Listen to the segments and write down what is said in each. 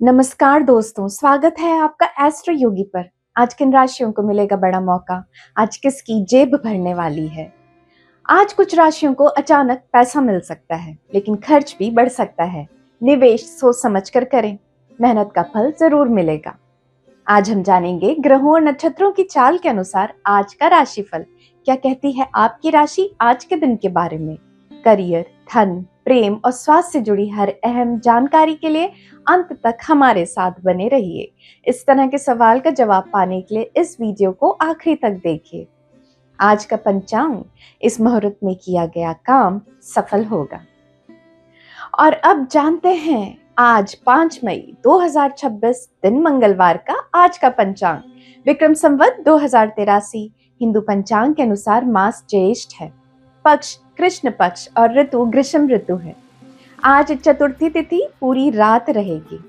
नमस्कार दोस्तों, स्वागत है आपका एस्ट्रो योगी पर। आज किन राशियों को मिलेगा बड़ा मौका? आज किसकी जेब भरने वाली है? आज कुछ राशियों को अचानक पैसा मिल सकता है, लेकिन खर्च भी बढ़ सकता है। निवेश सोच समझ कर करें, मेहनत का फल जरूर मिलेगा। आज हम जानेंगे ग्रहों और नक्षत्रों की चाल के अनुसार आज का राशिफल। क्या कहती है आपकी राशि आज के दिन के बारे में? करियर, धन, प्रेम और स्वास्थ्य से जुड़ी हर अहम जानकारी के लिए अंत तक हमारे साथ बने रहिए। इस तरह के सवाल का जवाब पाने के लिए इस वीडियो को आखिरी तक देखिए। आज का पंचांग, इस मुहूर्त में किया गया काम सफल होगा। और अब जानते हैं आज 5 मई 2026 दिन मंगलवार का आज का पंचांग। विक्रम संवत 2083 हिंदू पंचांग के अनुसार मास ज्येष्ठ है, पक्ष कृष्ण पक्ष और ऋतु ग्रीष्म ऋतु है। आज चतुर्थी तिथि पूरी रात रहेगी।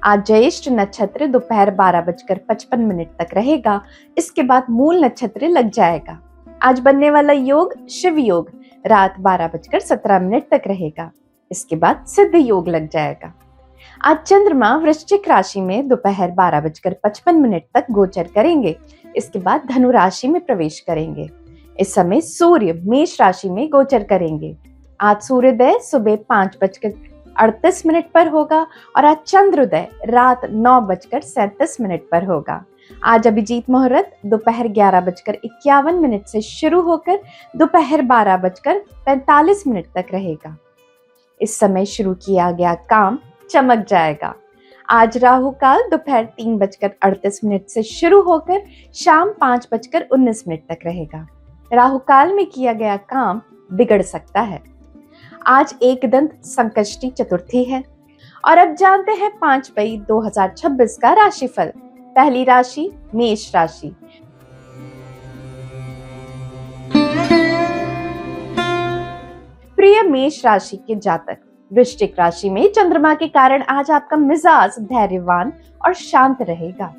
आज ज्येष्ठ नक्षत्र दोपहर 12:55 तक रहेगा। इसके बाद मूल नक्षत्र लग जाएगा। आज बनने वाला योग शिव योग रात 12:17 तक रहेगा। इसके बाद सिद्ध योग लग जाएगा। आज चंद्रमा वृश्चिक राशि में दोपहर 12:55 तक गोचर करेंगे। इसके बाद धनु राशि में प्रवेश करेंगे। इस समय सूर्य मेष राशि में गोचर करेंगे। आज सूर्योदय सुबह 5:38 पर होगा और आज चंद्रोदय रात 9:37 पर होगा। आज अभिजीत मुहूर्त दोपहर 11:51 से शुरू होकर दोपहर 12:45 तक रहेगा। इस समय शुरू किया गया काम चमक जाएगा। आज राहु काल दोपहर 3:38 से शुरू होकर शाम 5:19 तक रहेगा। राहु काल में किया गया काम बिगड़ सकता है। आज एकदंत संकष्टी चतुर्थी है। और अब जानते हैं 5 मई 2026 का राशिफल। पहली राशि मेष राशि। प्रिय मेष राशि के जातक, वृश्चिक राशि में चंद्रमा के कारण आज आपका मिजाज धैर्यवान और शांत रहेगा।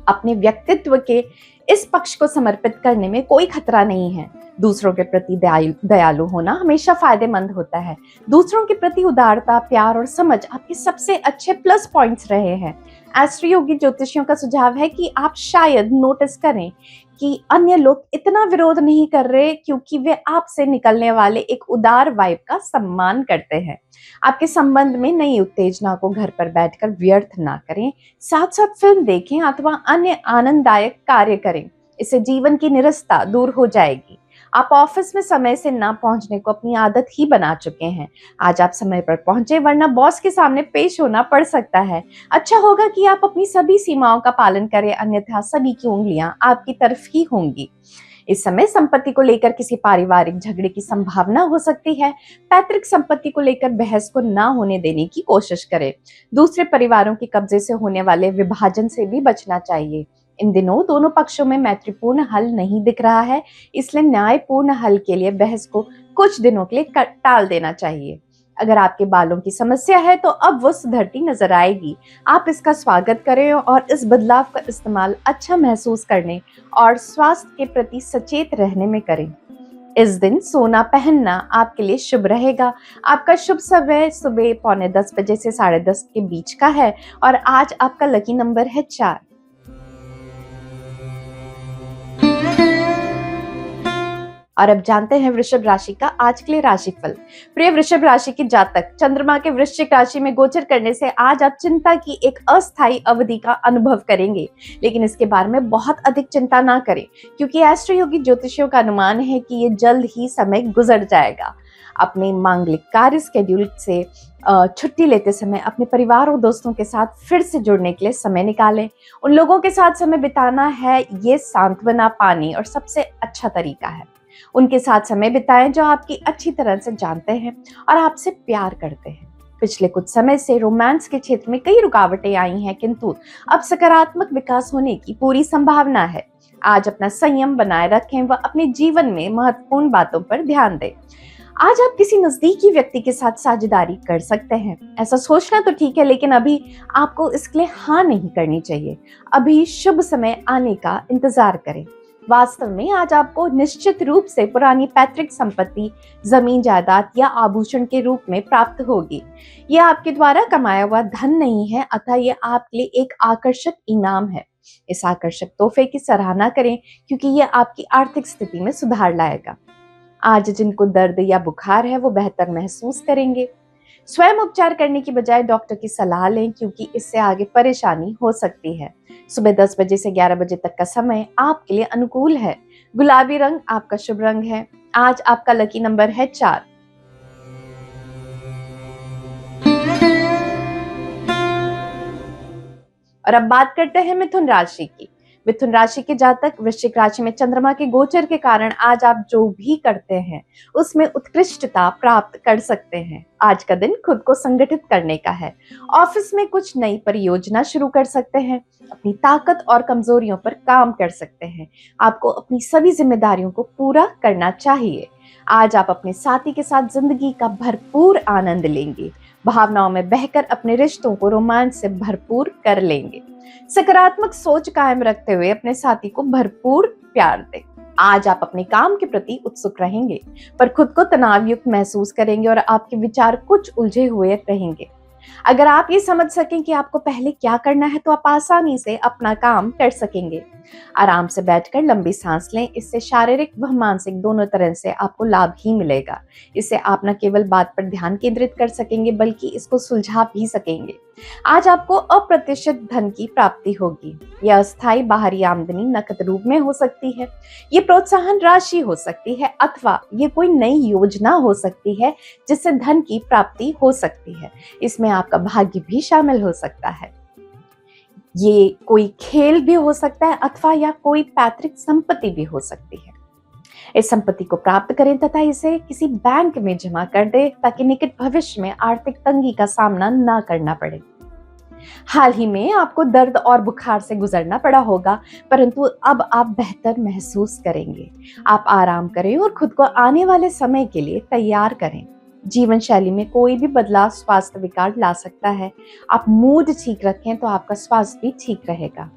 अपने व्यक्तित्व के इस पक्ष को समर्पित करने में कोई खतरा नहीं है। दूसरों के प्रति दयालु होना हमेशा फायदेमंद होता है। दूसरों के प्रति उदारता, प्यार और समझ आपके सबसे अच्छे प्लस पॉइंट्स रहे हैं। एस्ट्रो योगी ज्योतिषियों का सुझाव है कि आप शायद नोटिस करें कि अन्य लोग इतना विरोध नहीं कर रहे, क्योंकि वे आपसे निकलने वाले एक उदार वाइब का सम्मान करते हैं। आपके संबंध में नई उत्तेजना को घर पर बैठकर व्यर्थ ना करें। साथ साथ फिल्म देखें अथवा अन्य आनंददायक कार्य करें। इससे जीवन की निरसता दूर हो जाएगी। आप ऑफिस में समय से ना पहुंचने को अपनी आदत ही बना चुके हैं। आज आप समय पर पहुंचे, वरना बॉस के सामने पेश होना पड़ सकता है। अच्छा होगा कि आप अपनी सभी सीमाओं का पालन करें, अन्यथा सभी की उंगलियां आपकी तरफ ही होंगी। इस समय संपत्ति को लेकर किसी पारिवारिक झगड़े की संभावना हो सकती है। पैतृक संपत्ति को लेकर बहस को ना होने देने की कोशिश करें। दूसरे परिवारों के कब्जे से होने वाले विभाजन से भी बचना चाहिए। इन दिनों दोनों पक्षों में मैत्रीपूर्ण हल नहीं दिख रहा है, इसलिए न्यायपूर्ण हल के लिए बहस को कुछ दिनों के लिए टाल देना चाहिए। अगर आपके बालों की समस्या है तो अब वो सुधरती नजर आएगी। आप इसका स्वागत करें और इस बदलाव का इस्तेमाल अच्छा महसूस करने और स्वास्थ्य के प्रति सचेत रहने में करें। इस दिन सोना पहनना आपके लिए शुभ रहेगा। आपका शुभ समय सुबह 9:45 बजे से 10:30 के बीच का है और आज आपका लकी नंबर है 4। और अब जानते हैं वृषभ राशि का आज के लिए राशिफल। प्रिय वृषभ राशि के जातक, चंद्रमा के वृश्चिक राशि में गोचर करने से आज आप चिंता की एक अस्थायी अवधि का अनुभव करेंगे, लेकिन इसके बारे में बहुत अधिक चिंता ना करें, क्योंकि एस्ट्रो योगी ज्योतिषियों का अनुमान है कि ये जल्द ही समय गुजर जाएगा। अपने मांगलिक कार्य स्केड्यूल से छुट्टी लेते समय अपने परिवार और दोस्तों के साथ फिर से जुड़ने के लिए समय निकालें। उन लोगों के साथ समय बिताना है, ये सांत्वना पाने और सबसे अच्छा तरीका है। उनके साथ समय बिताएं जो आपकी अच्छी तरह से जानते हैं और आपसे प्यार करते हैं। पिछले कुछ समय से रोमांस के क्षेत्र में कई रुकावटें आई हैं, किंतु अब सकारात्मक विकास होने की पूरी संभावना है। आज अपना संयम बनाए रखें व अपने जीवन में महत्वपूर्ण बातों पर ध्यान दें। आज आप किसी नजदीकी व्यक्ति के साथ साझेदारी कर सकते हैं। ऐसा सोचना तो ठीक है, लेकिन अभी आपको इसके लिए हाँ नहीं करनी चाहिए। अभी शुभ समय आने का इंतजार करें। वास्तव में आज आपको निश्चित रूप से पुरानी पैतृक संपत्ति, जमीन जायदाद या आभूषण के रूप में प्राप्त होगी। यह आपके द्वारा कमाया हुआ धन नहीं है, अतः यह आपके लिए एक आकर्षक इनाम है। इस आकर्षक तोहफे की सराहना करें क्योंकि यह आपकी आर्थिक स्थिति में सुधार लाएगा। आज जिनको दर्द या बुखार है वो बेहतर महसूस करेंगे। स्वयं उपचार करने की बजाय डॉक्टर की सलाह लें क्योंकि इससे आगे परेशानी हो सकती है। सुबह 10 बजे से 11 बजे तक का समय आपके लिए अनुकूल है। गुलाबी रंग आपका शुभ रंग है। आज आपका लकी नंबर है 4। और अब बात करते हैं मिथुन राशि की। मिथुन राशि के जातक वृश्चिक राशि में चंद्रमा के गोचर के कारण आज आप जो भी करते हैं उसमें उत्कृष्टता प्राप्त कर सकते हैं। आज का दिन खुद को संगठित करने का है। ऑफिस में कुछ नई परियोजना शुरू कर सकते हैं। अपनी ताकत और कमजोरियों पर काम कर सकते हैं। आपको अपनी सभी जिम्मेदारियों को पूरा करना चाहिए। आज आप अपने साथी के साथ जिंदगी का भरपूर आनंद लेंगे। भावनाओं में बहकर अपने रिश्तों को रोमांच से भरपूर कर लेंगे। सकारात्मक सोच कायम रखते हुए अपने साथी को भरपूर प्यार दें। आज आप अपने काम के प्रति उत्सुक रहेंगे पर खुद को तनावयुक्त महसूस करेंगे और आपके विचार कुछ उलझे हुए रहेंगे। अगर आप ये समझ सकें कि आपको पहले क्या करना है तो आप आसानी से अपना काम कर सकेंगे। आराम से बैठकर लंबी सांस लें। इससे शारीरिक व मानसिक दोनों तरह से आपको लाभ ही मिलेगा। इससे आप न केवल बात पर ध्यान केंद्रित कर सकेंगे बल्कि इसको सुलझा भी सकेंगे। आज आपको अप्रत्याशित धन की प्राप्ति होगी। यह अस्थायी बाहरी आमदनी नकद रूप में हो सकती है। ये प्रोत्साहन राशि हो सकती है अथवा ये कोई नई योजना हो सकती है जिससे धन की प्राप्ति हो सकती है। इसमें आपका भाग्य भी शामिल हो सकता है। ये कोई खेल भी हो सकता है अथवा या कोई पैतृक संपत्ति भी हो सकती है। इस संपत्ति को प्राप्त करें तथा इसे किसी बैंक में जमा कर दें ताकि निकट भविष्य में आर्थिक तंगी का सामना ना करना पड़े। हाल ही में आपको दर्द और बुखार से गुजरना पड़ा होगा परंतु अब आप बेहतर महसूस करेंगे। आप आराम करें और खुद को आने वाले समय के लिए तैयार करें। जीवन शैली में कोई भी बदलाव स्वास्थ्य विकार ला सकता है। आप मूड ठीक रखें तो आपका स्वास्थ्य भी ठीक रहेगा।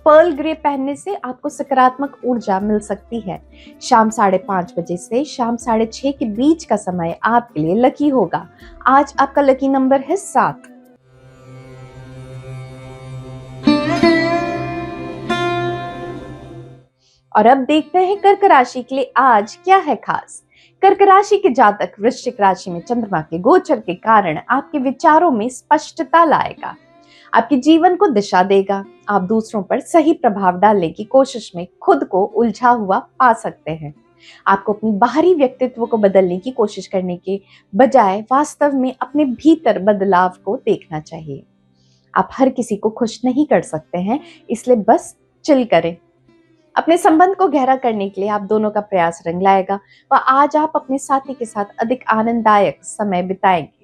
पर्ल ग्रे पहनने से आपको सकारात्मक ऊर्जा मिल सकती है। शाम 5:30 बजे से शाम 6:30 के बीच का समय आपके लिए लकी होगा। आज आपका लकी नंबर है 7। और अब देखते हैं कर्क राशि के लिए आज क्या है खास। कर्क राशि के जातक वृश्चिक राशि में चंद्रमा के गोचर के कारण आपके विचारों में स्पष्टता लाएगा। आपके जीवन को दिशा देगा। आप दूसरों पर सही प्रभाव डालने की कोशिश में खुद को उलझा हुआ पा सकते हैं। आपको अपनी बाहरी व्यक्तित्व को बदलने की कोशिश करने के बजाय वास्तव में अपने भीतर बदलाव को देखना चाहिए। आप हर किसी को खुश नहीं कर सकते हैं, इसलिए बस चिल करें। अपने संबंध को गहरा करने के लिए आप दोनों का प्रयास रंग लाएगा व आज आप अपने साथी के साथ अधिक आनंददायक समय बिताएंगे।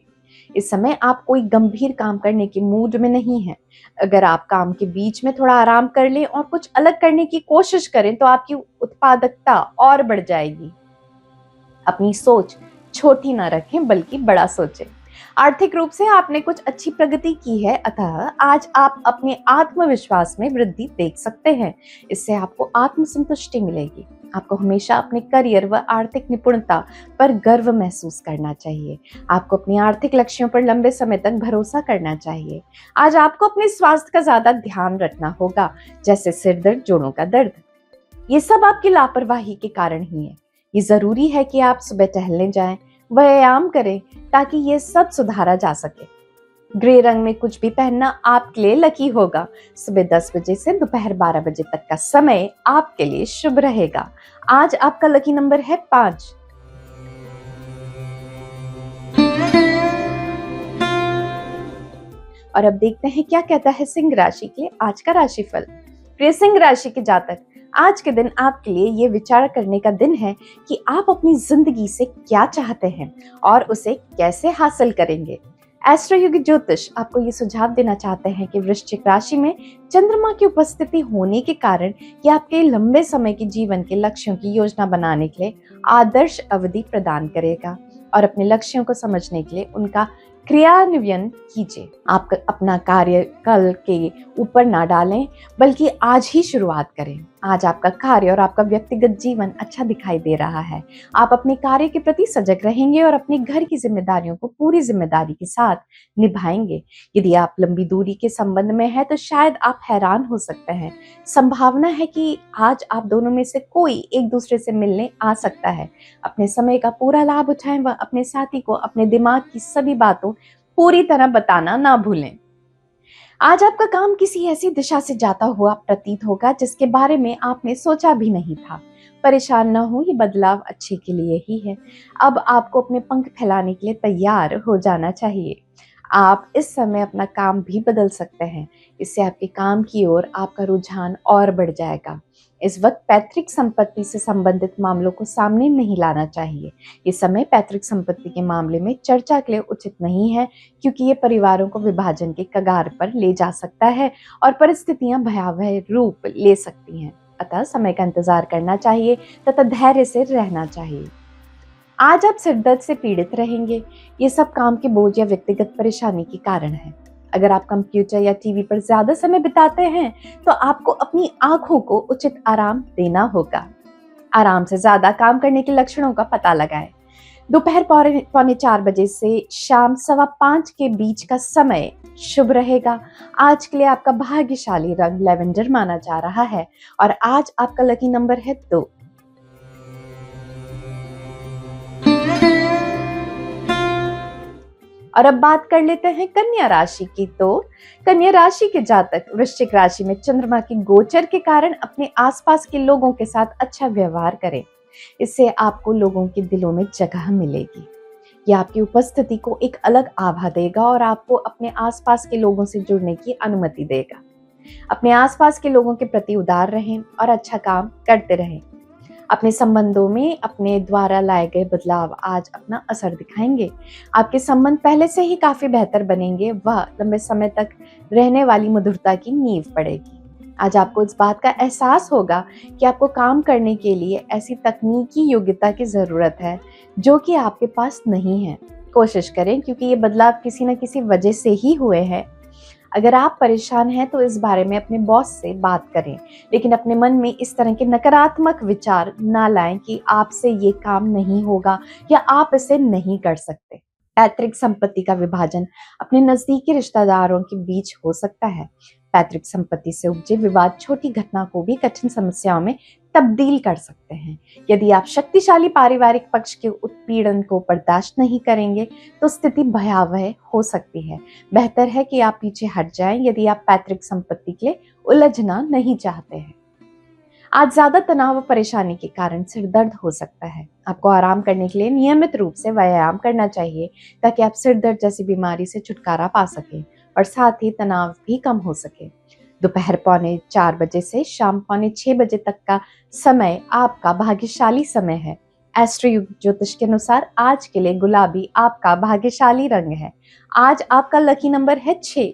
इस समय आप कोई गंभीर काम करने के मूड में नहीं हैं। अगर आप काम के बीच में थोड़ा आराम कर लें और कुछ अलग करने की कोशिश करें तो आपकी उत्पादकता और बढ़ जाएगी। अपनी सोच छोटी ना रखें बल्कि बड़ा सोचें। आर्थिक रूप से आपने कुछ अच्छी प्रगति की है अतः आज आप अपने आत्मविश्वास में वृद्धि देख सकते हैं। इससे आपको आत्मसंतुष्टि मिलेगी। आपको हमेशा अपने करियर व आर्थिक निपुणता पर गर्व महसूस करना चाहिए। आपको अपने आर्थिक लक्ष्यों पर लंबे समय तक भरोसा करना चाहिए। आज आपको अपने स्वास्थ्य का ज्यादा ध्यान रखना होगा, जैसे सिर दर्द, जोड़ों का दर्द। ये सब आपकी लापरवाही के कारण ही है। ये जरूरी है कि आप सुबह टहलने जाएं, व्यायाम करें ताकि ये सब सुधारा जा सके। ग्रे रंग में कुछ भी पहनना आपके लिए लकी होगा। सुबह 10 बजे से दोपहर 12 बजे तक का समय आपके लिए शुभ रहेगा। आज आपका लकी नंबर है 5। और अब देखते हैं क्या कहता है सिंह राशि के लिए आज का राशिफल। प्रिय सिंह राशि के जातक, आज के दिन आपके लिए ये विचार करने का दिन है कि आप अपनी जिंदगी से क्या चाहते हैं और उसे कैसे हासिल करेंगे। एस्ट्रो योगी ज्योतिष आपको ये सुझाव देना चाहते हैं कि वृश्चिक राशि में चंद्रमा की उपस्थिति होने के कारण ये आपके लंबे समय के जीवन के लक्ष्यों की योजना बनाने के लिए आदर्श अवधि प्रदान करेगा और अपने लक्ष्यों को समझने के लिए उनका क्रियान्वयन कीजिए। आप अपना कार्य कल के ऊपर ना डालें बल्कि आज ही शुरुआत करें। आज आपका कार्य और आपका व्यक्तिगत जीवन अच्छा दिखाई दे रहा है। आप अपने कार्य के प्रति सजग रहेंगे और अपने घर की जिम्मेदारियों को पूरी जिम्मेदारी के साथ निभाएंगे। यदि आप लंबी दूरी के संबंध में हैं तो शायद आप हैरान हो सकते हैं। संभावना है कि आज आप दोनों में से कोई एक दूसरे से मिलने आ सकता है। अपने समय का पूरा लाभ उठाएं व अपने साथी को अपने दिमाग की सभी बातों पूरी तरह बताना ना भूलें। आज आपका काम किसी ऐसी दिशा से जाता हुआ प्रतीत होगा जिसके बारे में आपने सोचा भी नहीं था। परेशान न हो, ये बदलाव अच्छे के लिए ही है। अब आपको अपने पंख फैलाने के लिए तैयार हो जाना चाहिए। आप इस समय अपना काम भी बदल सकते हैं। इससे आपके काम की ओर आपका रुझान और बढ़ जाएगा। इस वक्त पैतृक संपत्ति से संबंधित मामलों को सामने नहीं लाना चाहिए। ये समय पैतृक संपत्ति के मामले में चर्चा के लिए उचित नहीं है, क्योंकि ये परिवारों को विभाजन के कगार पर ले जा सकता है और परिस्थितियां भयावह रूप ले सकती हैं। अतः समय का इंतजार करना चाहिए तथा धैर्य से रहना चाहिए। आज आप सिरदर्द से पीड़ित रहेंगे। ये सब काम के बोझ या व्यक्तिगत परेशानी के कारण है। अगर आप कंप्यूटर या टीवी पर ज्यादा समय बिताते हैं तो आपको अपनी आंखों को उचित आराम देना होगा। आराम से ज्यादा काम करने के लक्षणों का पता लगाएं। दोपहर 4:45 बजे से शाम 5:15 के बीच का समय शुभ रहेगा। आज के लिए आपका भाग्यशाली रंग लेवेंडर माना जा रहा है और आज आपका लकी नंबर है 2। और अब बात कर लेते हैं कन्या राशि की। तो कन्या राशि के जातक वृश्चिक राशि में चंद्रमा की गोचर के कारण अपने आसपास के लोगों के साथ अच्छा व्यवहार करें। इससे आपको लोगों के दिलों में जगह मिलेगी। यह आपकी उपस्थिति को एक अलग आभा देगा और आपको अपने आसपास के लोगों से जुड़ने की अनुमति देगा। अपने आसपास के लोगों के प्रति उदार रहें और अच्छा काम करते रहें। अपने संबंधों में अपने द्वारा लाए गए बदलाव आज अपना असर दिखाएंगे। आपके संबंध पहले से ही काफी बेहतर बनेंगे। वह लंबे समय तक रहने वाली मधुरता की नींव पड़ेगी। आज आपको इस बात का एहसास होगा कि आपको काम करने के लिए ऐसी तकनीकी योग्यता की जरूरत है जो कि आपके पास नहीं है। कोशिश करें, क्योंकि ये बदलाव किसी न किसी वजह से ही हुए हैं। अगर आप परेशान हैं तो इस बारे में अपने बॉस से बात करें, लेकिन अपने मन में इस तरह के नकारात्मक विचार ना लाएं कि आपसे ये काम नहीं होगा या आप इसे नहीं कर सकते। पैतृक संपत्ति का विभाजन अपने नजदीकी रिश्तेदारों के बीच हो सकता है। पैतृक संपत्ति से उपजे विवाद छोटी घटना को भी कठिन समस्याओं में तब्दील कर सकते हैं। यदि आप शक्तिशाली पारिवारिक पक्ष के उत्पीड़न को बर्दाश्त नहीं करेंगे तो स्थिति भयावह हो सकती है। बेहतर है कि आप पीछे हट जाएं यदि आप पैतृक संपत्ति के लिए उलझना नहीं चाहते हैं। आज ज्यादा तनाव व परेशानी के कारण सिर दर्द हो सकता है। आपको आराम करने के लिए नियमित रूप से व्यायाम करना चाहिए ताकि आप सिर दर्द जैसी बीमारी से छुटकारा पा सकें और साथ ही तनाव भी कम हो सके। दोपहर 4:45 बजे से शाम 5:45 बजे तक का समय आपका भाग्यशाली समय है। एस्ट्रो ज्योतिष के अनुसार आज के लिए गुलाबी आपका भाग्यशाली रंग है। आज आपका लकी नंबर है 6।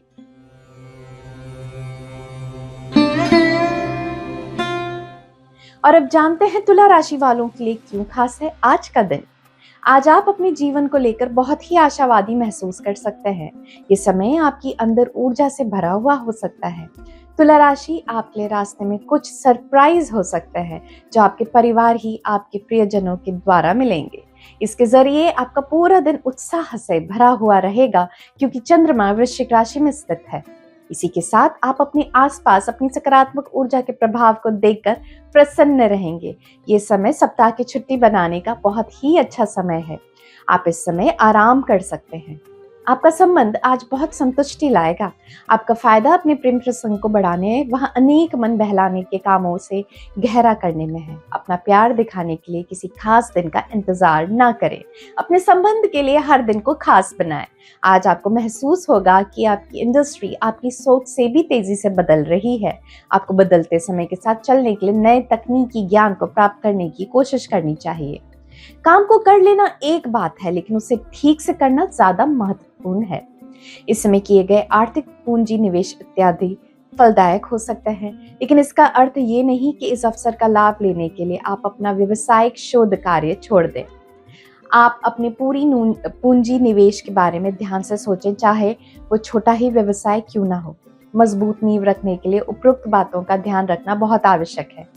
और अब जानते हैं तुला राशि वालों के लिए क्यों खास है आज का दिन। आज आप अपने जीवन को लेकर बहुत ही आशावादी महसूस कर सकते हैं। ये समय आपकी अंदर ऊर्जा से भरा हुआ हो सकता है। तुला राशि आपके लिए रास्ते में कुछ सरप्राइज हो सकते हैं जो आपके परिवार ही आपके प्रियजनों के द्वारा मिलेंगे। इसके जरिए आपका पूरा दिन उत्साह से भरा हुआ रहेगा, क्योंकि चंद्रमा वृश्चिक राशि में स्थित है। इसी के साथ आप अपने आसपास अपनी सकारात्मक ऊर्जा के प्रभाव को देखकर प्रसन्न रहेंगे। ये समय सप्ताह की छुट्टी बनाने का बहुत ही अच्छा समय है। आप इस समय आराम कर सकते हैं। आपका संबंध आज बहुत संतुष्टि लाएगा। आपका फायदा अपने प्रेम प्रसंग को बढ़ाने वहां अनेक मन बहलाने के कामों से गहरा करने में है। अपना प्यार दिखाने के लिए किसी खास दिन का इंतजार ना करें। अपने संबंध के लिए हर दिन को खास बनाएं। आज आपको महसूस होगा कि आपकी इंडस्ट्री आपकी सोच से भी तेजी से बदल रही है। आपको बदलते समय के साथ चलने के लिए नए तकनीकी ज्ञान को प्राप्त करने की कोशिश करनी चाहिए। काम को कर लेना एक बात है, लेकिन उसे ठीक से करना ज्यादा महत्वपूर्ण है। इस समय किए गए आर्थिक पूंजी निवेश इत्यादि फलदायक हो सकते हैं, लेकिन इसका अर्थ ये नहीं कि इस अवसर का लाभ लेने के लिए आप अपना व्यवसायिक शोध कार्य छोड़ दें। आप अपने पूरी पूंजी निवेश के बारे में ध्यान से सोचें, चाहे वो छोटा ही व्यवसाय क्यों ना हो। मजबूत नींव रखने के लिए उपरोक्त बातों का ध्यान रखना बहुत आवश्यक है।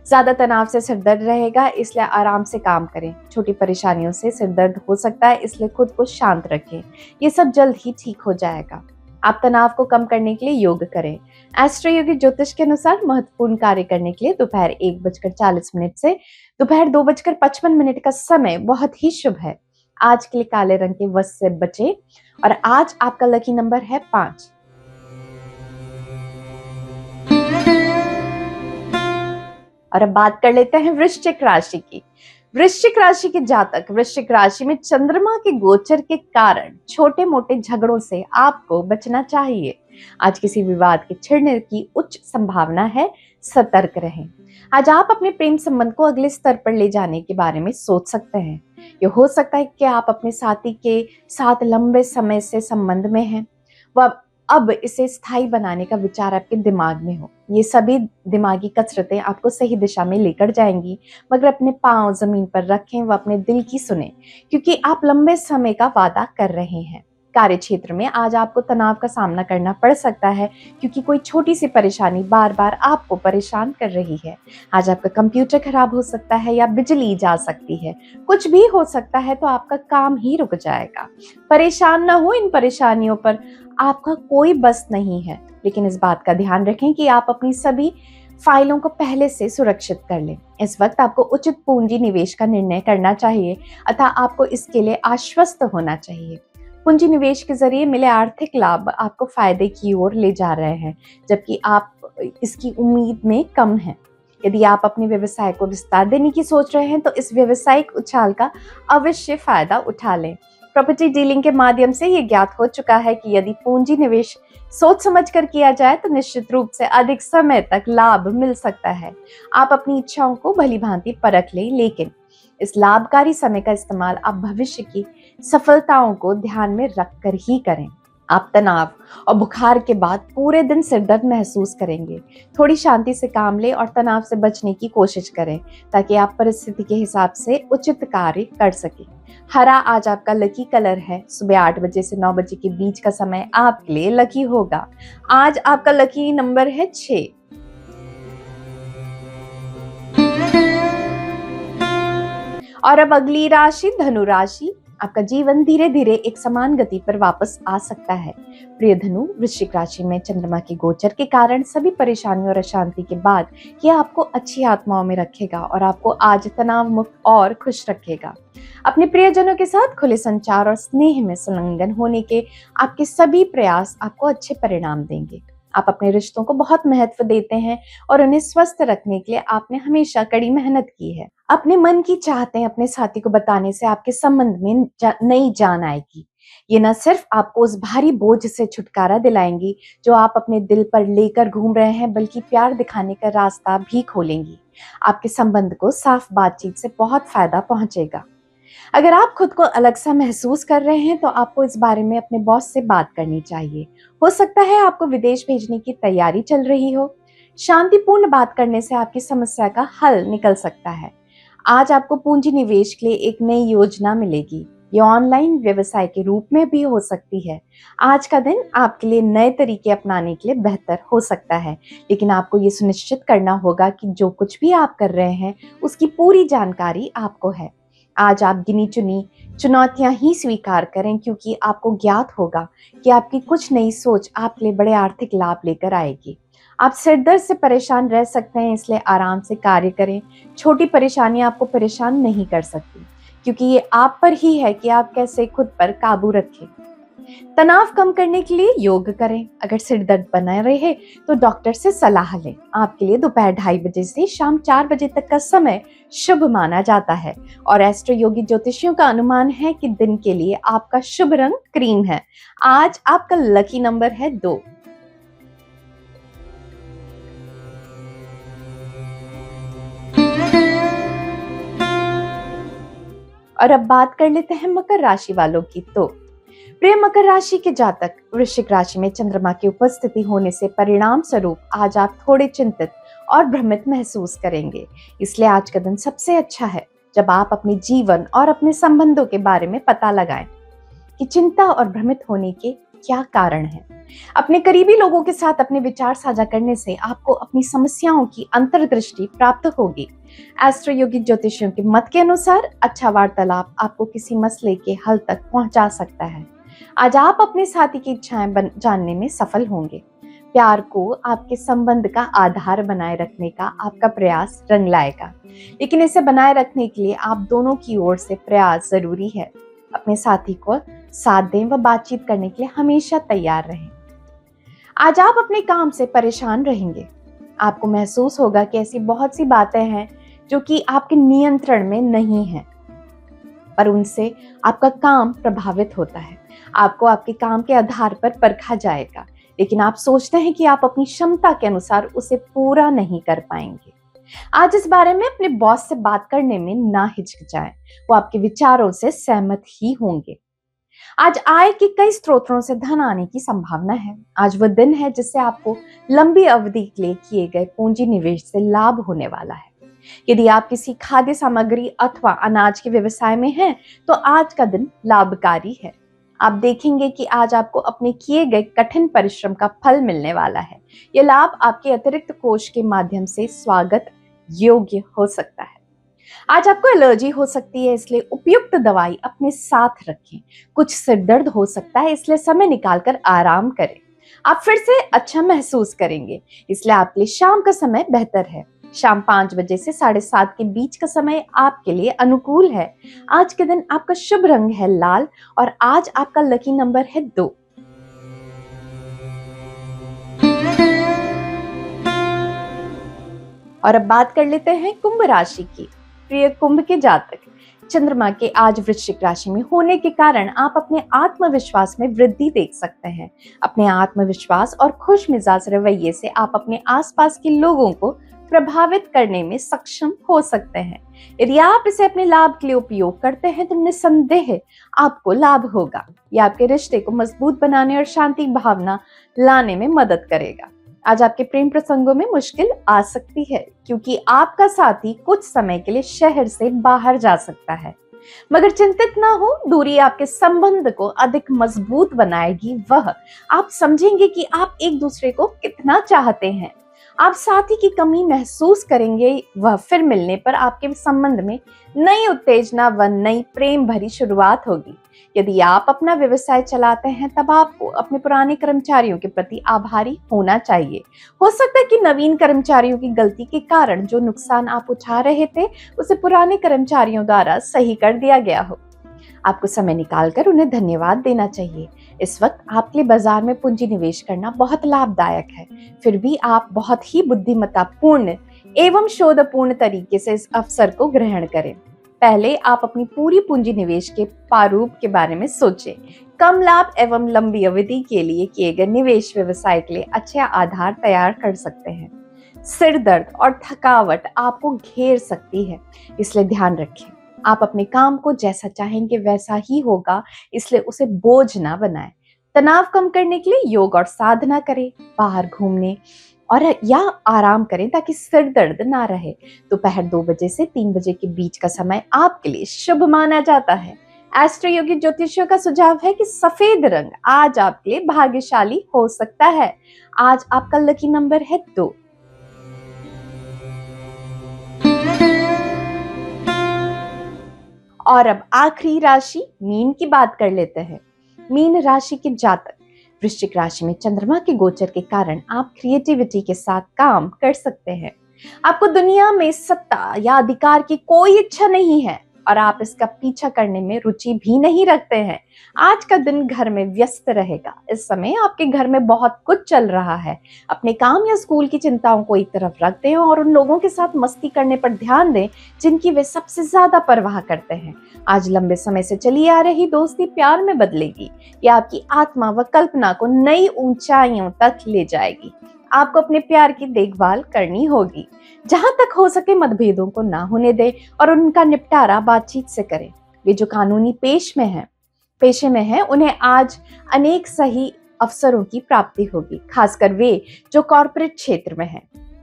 ज्यादा तनाव से सिर दर्द रहेगा, इसलिए आराम से काम करें। छोटी परेशानियों से सिर दर्द हो सकता है, इसलिए खुद को शांत रखें। ये सब जल्द ही ठीक हो जाएगा। आप तनाव को कम करने के लिए योग करें। एस्ट्रो योगी ज्योतिष के अनुसार महत्वपूर्ण कार्य करने के लिए दोपहर 1:40 से दोपहर 2:55 का समय बहुत ही शुभ है। आज के लिए काले रंग के वस्त्र से बचें और आज आपका लकी नंबर है 5। और अब बात कर लेते हैं वृश्चिक राशि की। वृश्चिक राशि के जातक, वृश्चिक राशि में चंद्रमा के गोचर के कारण छोटे मोटे झगड़ों से आपको बचना चाहिए। आज किसी विवाद के छिड़ने की उच्च संभावना है, सतर्क रहें। आज आप अपने प्रेम संबंध को अगले स्तर पर ले जाने के बारे में सोच सकते हैं। ये हो सकता है कि आप अपने साथी के साथ लंबे समय से संबंध में हैं, वह अब इसे स्थायी बनाने का विचार आपके दिमाग में हो। ये सभी दिमागी कसरतें आपको सही दिशा में लेकर जाएंगी, मगर अपने पांव जमीन पर रखें व अपने दिल की सुने, क्योंकि आप लंबे समय का वादा कर रहे हैं। कार्य क्षेत्र में आज आपको तनाव का सामना करना पड़ सकता है, क्योंकि कोई छोटी सी परेशानी बार बार आपको परेशान कर रही है। आज आपका कंप्यूटर खराब हो सकता है या बिजली जा सकती है, कुछ भी हो सकता है, तो आपका काम ही रुक जाएगा। परेशान ना हो, इन परेशानियों पर आपका कोई बस नहीं है, लेकिन इस बात का ध्यान रखें कि आप अपनी सभी फाइलों को पहले से सुरक्षित कर लें। इस वक्त आपको उचित पूंजी निवेश का निर्णय करना चाहिए, अतः आपको इसके लिए आश्वस्त होना चाहिए। पूंजी निवेश के जरिए मिले आर्थिक लाभ आपको फायदे की ओर ले जा रहे हैं, जबकि आप इसकी उम्मीद में कम हैं। यदि आप अपने व्यवसाय को विस्तार देने की सोच रहे हैं, तो इस व्यवसायिक उछाल का अवश्य फायदा उठा लें। प्रॉपर्टी डीलिंग के माध्यम से ये ज्ञात हो चुका है कि यदि पूंजी निवेश सोच समझ कर किया जाए तो निश्चित रूप से अधिक समय तक लाभ मिल सकता है। आप अपनी इच्छाओं को भली भांति परख लें, लेकिन इस लाभकारी समय का इस्तेमाल आप भविष्य की सफलताओं को ध्यान में रखकर ही करें। आप तनाव और बुखार के बाद पूरे दिन सिरदर्द महसूस करेंगे। थोड़ी शांति से काम लें और तनाव से बचने की कोशिश करें, ताकि आप परिस्थिति के हिसाब से उचित कार्य कर सकें। हरा आज आपका लकी कलर है। सुबह 8 बजे से 9 बजे के बीच का समय आपके लिए लकी होगा। आज आपका लकी नंबर है 6। और अब अगली राशि धनु राशि। आपका जीवन धीरे धीरे एक समान गति पर वापस आ सकता है। प्रिय धनु, वृश्चिक राशि में चंद्रमा के गोचर के कारण सभी परेशानियों और अशांति के बाद यह आपको अच्छी आत्माओं में रखेगा और आपको आज तनाव मुक्त और खुश रखेगा। अपने प्रियजनों के साथ खुले संचार और स्नेह में संलग्न होने के आपके सभी प्रयास आपको अच्छे परिणाम देंगे। आप अपने रिश्तों को बहुत महत्व देते हैं और उन्हें स्वस्थ रखने के लिए आपने हमेशा कड़ी मेहनत की है। अपने मन की चाहतें अपने साथी को बताने से आपके संबंध में नई जान आएगी। ये न सिर्फ आपको उस भारी बोझ से छुटकारा दिलाएंगी जो आप अपने दिल पर लेकर घूम रहे हैं, बल्कि प्यार दिखाने का रास्ता भी खोलेंगी। आपके संबंध को साफ बातचीत से बहुत फायदा पहुंचेगा। अगर आप खुद को अलग सा महसूस कर रहे हैं, तो आपको इस बारे में अपने बॉस से बात करनी चाहिए। हो सकता है आपको विदेश भेजने की तैयारी चल रही हो। शांतिपूर्ण बात करने से आपकी समस्या का हल निकल सकता है। आज आपको पूंजी निवेश के लिए एक नई योजना मिलेगी। ये ऑनलाइन व्यवसाय के रूप में भी हो सकती है। आज का दिन आपके लिए नए तरीके अपनाने के लिए बेहतर हो सकता है, लेकिन आपको ये सुनिश्चित करना होगा कि जो कुछ भी आप कर रहे हैं उसकी पूरी जानकारी आपको है। आज आप गिनी चुनी चुनौतियां ही स्वीकार करें, क्योंकि आपको ज्ञात होगा कि आपकी कुछ नई सोच आपके लिए बड़े आर्थिक लाभ लेकर आएगी। आप सिरदर्द से परेशान रह सकते हैं, इसलिए आराम से कार्य करें। छोटी परेशानियां आपको परेशान नहीं कर सकती, क्योंकि ये आप पर ही है कि आप कैसे खुद पर काबू रखें। तनाव कम करने के लिए योग करें। अगर सिर दर्द बना रहे तो डॉक्टर से सलाह लें। आपके लिए दोपहर 2:30 बजे से शाम 4 बजे तक का समय शुभ माना जाता है और एस्ट्रो योगी ज्योतिषियों का अनुमान है कि दिन के लिए आपका शुभ रंग क्रीम है। आज आपका लकी नंबर है 2। और अब बात कर लेते हैं मकर राशि वालों की। तो प्रिय मकर राशि के जातक, वृश्चिक राशि में चंद्रमा की उपस्थिति होने से परिणाम स्वरूप आज आप थोड़े चिंतित और भ्रमित महसूस करेंगे। इसलिए आज का दिन सबसे अच्छा है जब आप अपने जीवन और अपने संबंधों के बारे में पता लगाएं कि चिंता और भ्रमित होने के क्या कारण है। अपने करीबी लोगों के साथ अपने विचार साझा करने से आपको अपनी समस्याओं की अंतर्दृष्टि प्राप्त होगी। एस्ट्रो योगी ज्योतिषियों के मत के अनुसार अच्छा वार्तालाप आपको किसी मसले के हल तक पहुंचा सकता है। आज आप अपने साथी की इच्छाएं जानने में सफल होंगे। प्यार को आपके संबंध का आधार बनाए रखने का आपका प्रयास रंग लाएगा, लेकिन इसे बनाए रखने के लिए आप दोनों की ओर से प्रयास जरूरी है। अपने साथी को साथ दें व बातचीत करने के लिए हमेशा तैयार रहें। आज आप अपने काम से परेशान रहेंगे। आपको महसूस होगा कि ऐसी बहुत सी बातें हैं जो कि आपके नियंत्रण में नहीं है, पर उनसे आपका काम प्रभावित होता है। आपको आपके काम के आधार पर परखा जाएगा, लेकिन आप सोचते हैं कि आप अपनी क्षमता के अनुसार उसे पूरा नहीं कर पाएंगे। आज इस बारे में अपने बॉस से बात करने में ना हिचकिचाएं, वो आपके विचारों से सहमत ही होंगे। आज आय के कई स्रोतों से धन आने की संभावना है। आज वह दिन है जिससे आपको लंबी अवधि के लिए किए गए पूंजी निवेश से लाभ होने वाला है। यदि आप किसी खाद्य सामग्री अथवा अनाज के व्यवसाय में हैं, तो आज का दिन लाभकारी है। आप देखेंगे कि आज आपको अपने किए गए कठिन परिश्रम का फल मिलने वाला है। यह लाभ आपके अतिरिक्त कोष के माध्यम से स्वागत योग्य हो सकता है। आज आपको एलर्जी हो सकती है, इसलिए उपयुक्त दवाई अपने साथ रखें। कुछ सिर दर्द हो सकता है, इसलिए समय निकालकर आराम करें। आप फिर से अच्छा महसूस करेंगे, इसलिए आपके लिए शाम का समय बेहतर है। शाम 5 बजे से 7:30 के बीच का समय आपके लिए अनुकूल है। आज के दिन आपका शुभ रंग है लाल और आज आपका लकी नंबर है 2। और अब बात कर लेते हैं कुंभ राशि की। प्रिय कुंभ के जातक, चंद्रमा के आज वृश्चिक राशि में होने के कारण आप अपने आत्मविश्वास में वृद्धि देख सकते हैं। अपने आत्मविश्वास और खुश मिजाज रवैये से आप अपने आसपास के लोगों को प्रभावित करने में सक्षम हो सकते हैं। यदि आप इसे अपने लाभ के लिए उपयोग करते हैं तो निस्संदेह आपको लाभ होगा। यह आपके रिश्ते को मजबूत बनाने और शांति भावना लाने में मदद करेगा। आज आपके प्रेम प्रसंगों में मुश्किल आ सकती है, क्योंकि आपका साथी कुछ समय के लिए शहर से बाहर जा सकता है। मगर चिंतित ना हो, दूरी आपके संबंध को अधिक मजबूत बनाएगी। वह आप समझेंगे कि आप एक दूसरे को कितना चाहते हैं। आप साथी की कमी महसूस करेंगे। वह फिर मिलने पर आपके संबंध में नई उत्तेजना व नई प्रेम भरी शुरुआत होगी। यदि आप अपना व्यवसाय चलाते हैं, तब आपको अपने पुराने कर्मचारियों के प्रति आभारी होना चाहिए। हो सकता है कि नवीन कर्मचारियों की गलती के कारण जो नुकसान आप उठा रहे थे, उसे पुराने कर्मचारियों द्वारा सही कर दिया गया हो। आपको समय निकालकर उन्हें धन्यवाद देना चाहिए। इस वक्त आपके लिए बाजार में पूंजी निवेश करना बहुत लाभदायक है। फिर भी आप बहुत ही बुद्धिमत्तापूर्ण एवं शोधपूर्ण तरीके से इस अवसर को ग्रहण करें। पहले आप अपनी पूरी पूंजी निवेश के प्रारूप के बारे में सोचें। कम लाभ एवं लंबी अवधि के लिए किए गए निवेश व्यवसाय के लिए अच्छा आधार तैयार कर सकते हैं। सिर दर्द और थकावट आपको घेर सकती है, इसलिए ध्यान रखें। आप अपने काम को जैसा चाहेंगे वैसा ही होगा, इसलिए उसे बोझ ना बनाएं। तनाव कम करने के लिए योग और साधना करें, बाहर घूमने और या आराम करें ताकि सिर दर्द ना रहे। दोपहर 2 बजे से 3 बजे के बीच का समय आपके लिए शुभ माना जाता है। एस्ट्रो योगी ज्योतिषियों का सुझाव है कि सफेद रंग आज आपके लिए भाग्यशाली हो सकता है। आज आपका लकी नंबर है 2। और अब आखिरी राशि मीन की बात कर लेते हैं। मीन राशि के जातक, वृश्चिक राशि में चंद्रमा के गोचर के कारण आप क्रिएटिविटी के साथ काम कर सकते हैं। आपको दुनिया में सत्ता या अधिकार की कोई इच्छा नहीं है और आप इसका पीछा करने में रुचि भी नहीं रखते हैं। आज का दिन घर में व्यस्त रहेगा। इस समय आपके घर में बहुत कुछ चल रहा है। अपने काम या स्कूल की चिंताओं को एक तरफ रख दें और उन लोगों के साथ मस्ती करने पर ध्यान दें जिनकी वे सबसे ज्यादा परवाह करते हैं। आज लंबे समय से चली आ रही दोस्ती प्यार में बदलेगी। यह आपकी आत्मा व कल्पना को नई ऊंचाइयों तक ले जाएगी। आपको अपने प्यार की देखभाल करनी होगी। जहां तक हो सके मतभेदों को ना होने दें और उनका निपटारा बातचीत से करें। वे जो कानूनी पेशे में हैं, उन्हें आज अनेक सही अवसरों की प्राप्ति होगी, खासकर वे जो कॉर्पोरेट क्षेत्र में हैं।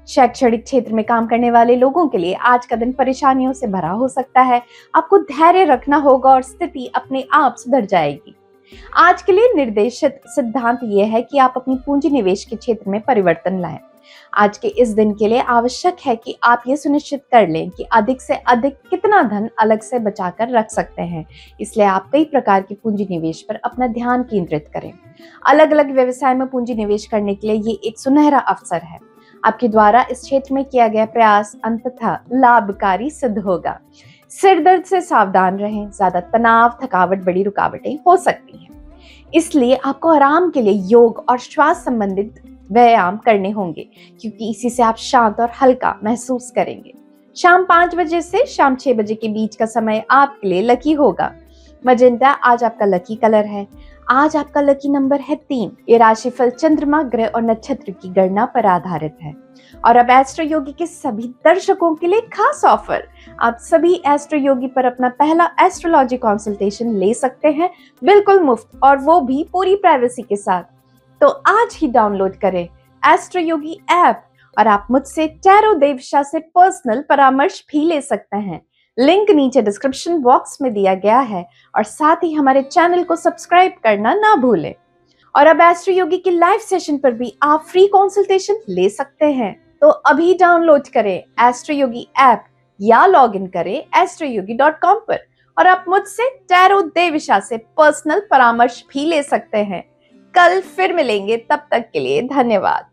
शैक्षणिक क्षेत्र में काम करने वाले लोगों के लिए आज का दिन परेशानियों से भरा हो सकता है। आपको धैर्य रखना होगा और स्थिति अपने आप सुधर जाएगी। आज के लिए निर्देशित सिद्धांत यह है कि आप अपनी पूंजी निवेश के क्षेत्र में परिवर्तन लाएं। आज के इस दिन के लिए आवश्यक है कि आप ये सुनिश्चित कर लें कि अधिक से अधिक कितना धन अलग से बचाकर रख सकते हैं। इसलिए आप कई प्रकार की पूंजी निवेश पर अपना ध्यान केंद्रित करें। अलग अलग व्यवसाय में पूंजी निवेश करने के लिए ये एक सुनहरा अवसर है। आपके द्वारा इस क्षेत्र में किया गया प्रयास अंततः लाभकारी सिद्ध होगा। सिर दर्द से सावधान रहें। ज्यादा तनाव, थकावट बड़ी रुकावटें हो सकती हैं। इसलिए आपको आराम के लिए योग और श्वास संबंधित व्यायाम करने होंगे, क्योंकि इसी से आप शांत और हल्का महसूस करेंगे। शाम 5 बजे से शाम 6 बजे के बीच का समय आपके लिए लकी होगा। मजेंटा आज आपका लकी कलर है। आज आपका लकी नंबर है 3। ये राशिफल चंद्रमा, ग्रह और नक्षत्र की गणना पर आधारित है। और अब एस्ट्रो योगी के सभी दर्शकों के लिए खास ऑफर। आप सभी एस्ट्रो योगी पर अपना पहला एस्ट्रोलॉजी कंसल्टेशन ले सकते हैं, बिल्कुल मुफ्त, और वो भी पूरी प्राइवेसी के साथ। तो आज ही डाउनलोड करें एस्ट्रो योगी ऐप और आप मुझसे टैरो देवशा से पर्सनल परामर्श भी ले सकते हैं। लिंक नीचे डिस्क्रिप्शन बॉक्स में दिया गया है और साथ ही हमारे चैनल को सब्सक्राइब करना ना भूलें। और अब एस्ट्रो योगी के लाइव सेशन पर भी आप फ्री कंसल्टेशन ले सकते हैं। तो अभी डाउनलोड करें एस्ट्रो योगी ऐप या लॉग इन करें astroyogi.com पर और आप मुझसे टैरो देवशा से पर्सनल परामर्श भी ले सकते हैं। कल फिर मिलेंगे, तब तक के लिए धन्यवाद।